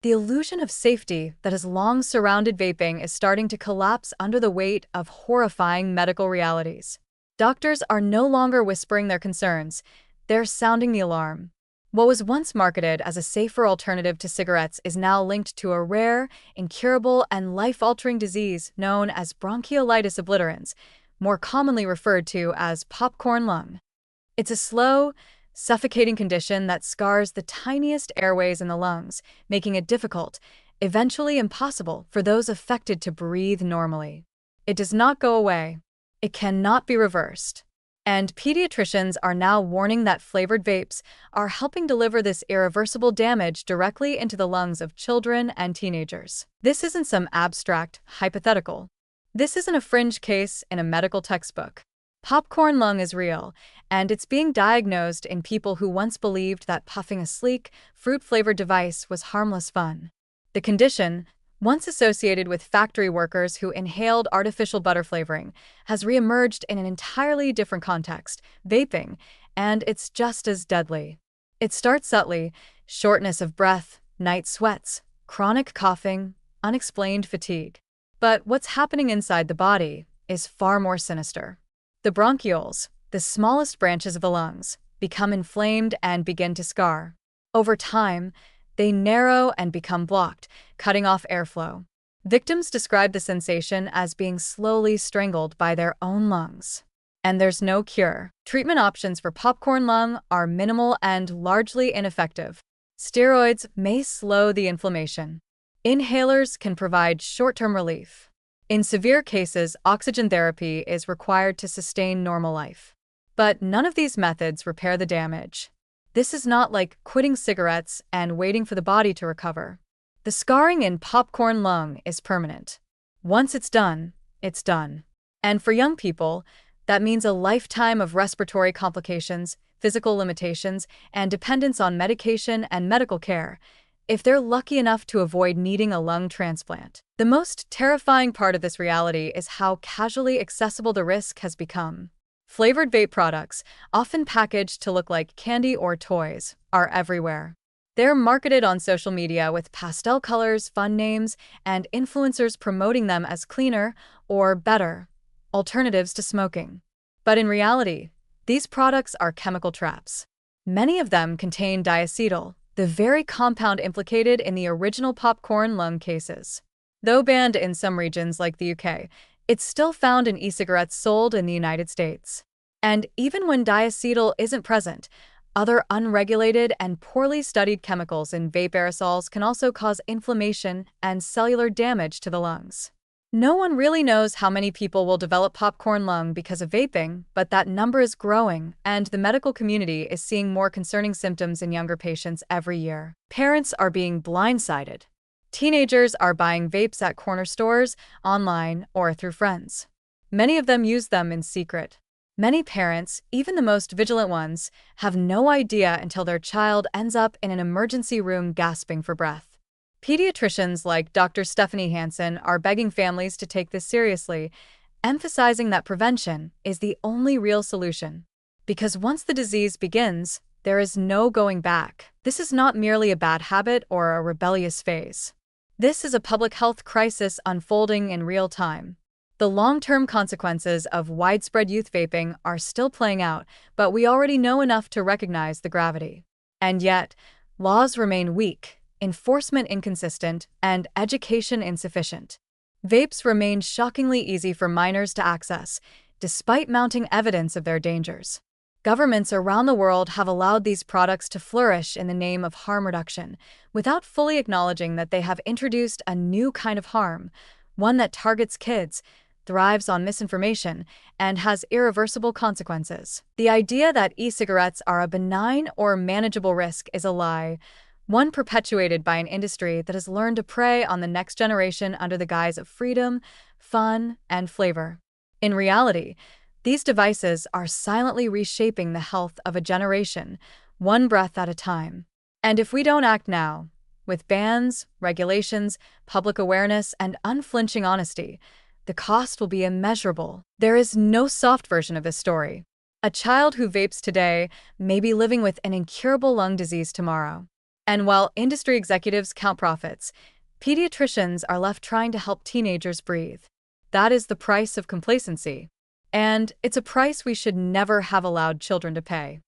The illusion of safety that has long surrounded vaping is starting to collapse under the weight of horrifying medical realities. Doctors are no longer whispering their concerns, they're sounding the alarm. What was once marketed as a safer alternative to cigarettes is now linked to a rare, incurable, and life-altering disease known as bronchiolitis obliterans, more commonly referred to as popcorn lung. It's a slow, suffocating condition that scars the tiniest airways in the lungs, making it difficult, eventually impossible, for those affected to breathe normally. It does not go away. It cannot be reversed. And pediatricians are now warning that flavored vapes are helping deliver this irreversible damage directly into the lungs of children and teenagers. This isn't some abstract, hypothetical. This isn't a fringe case in a medical textbook. Popcorn lung is real, and it's being diagnosed in people who once believed that puffing a sleek, fruit-flavored device was harmless fun. The condition, once associated with factory workers who inhaled artificial butter flavoring, has reemerged in an entirely different context, vaping, and it's just as deadly. It starts subtly: shortness of breath, night sweats, chronic coughing, unexplained fatigue. But what's happening inside the body is far more sinister. The bronchioles, the smallest branches of the lungs, become inflamed and begin to scar. Over time, they narrow and become blocked, cutting off airflow. Victims describe the sensation as being slowly strangled by their own lungs. And there's no cure. Treatment options for popcorn lung are minimal and largely ineffective. Steroids may slow the inflammation. Inhalers can provide short-term relief. In severe cases, oxygen therapy is required to sustain normal life. But none of these methods repair the damage. This is not like quitting cigarettes and waiting for the body to recover. The scarring in popcorn lung is permanent. Once it's done, it's done. And for young people, that means a lifetime of respiratory complications, physical limitations, and dependence on medication and medical care, if they're lucky enough to avoid needing a lung transplant. The most terrifying part of this reality is how casually accessible the risk has become. Flavored vape products, often packaged to look like candy or toys, are everywhere. They're marketed on social media with pastel colors, fun names, and influencers promoting them as cleaner, or better, alternatives to smoking. But in reality, these products are chemical traps. Many of them contain diacetyl, the very compound implicated in the original popcorn lung cases. Though banned in some regions like the UK, it's still found in e-cigarettes sold in the United States. And even when diacetyl isn't present, other unregulated and poorly studied chemicals in vape aerosols can also cause inflammation and cellular damage to the lungs. No one really knows how many people will develop popcorn lung because of vaping, but that number is growing, and the medical community is seeing more concerning symptoms in younger patients every year. Parents are being blindsided. Teenagers are buying vapes at corner stores, online, or through friends. Many of them use them in secret. Many parents, even the most vigilant ones, have no idea until their child ends up in an emergency room gasping for breath. Pediatricians like Dr. Stephanie Hansen are begging families to take this seriously, emphasizing that prevention is the only real solution. Because once the disease begins, there is no going back. This is not merely a bad habit or a rebellious phase. This is a public health crisis unfolding in real time. The long-term consequences of widespread youth vaping are still playing out, but we already know enough to recognize the gravity. And yet, laws remain weak, enforcement inconsistent, and education insufficient. Vapes remain shockingly easy for minors to access, despite mounting evidence of their dangers. Governments around the world have allowed these products to flourish in the name of harm reduction, without fully acknowledging that they have introduced a new kind of harm, one that targets kids, thrives on misinformation, and has irreversible consequences. The idea that e-cigarettes are a benign or manageable risk is a lie, one perpetuated by an industry that has learned to prey on the next generation under the guise of freedom, fun, and flavor. In reality, these devices are silently reshaping the health of a generation, one breath at a time. And if we don't act now, with bans, regulations, public awareness, and unflinching honesty, the cost will be immeasurable. There is no soft version of this story. A child who vapes today may be living with an incurable lung disease tomorrow. And while industry executives count profits, pediatricians are left trying to help teenagers breathe. That is the price of complacency. And it's a price we should never have allowed children to pay.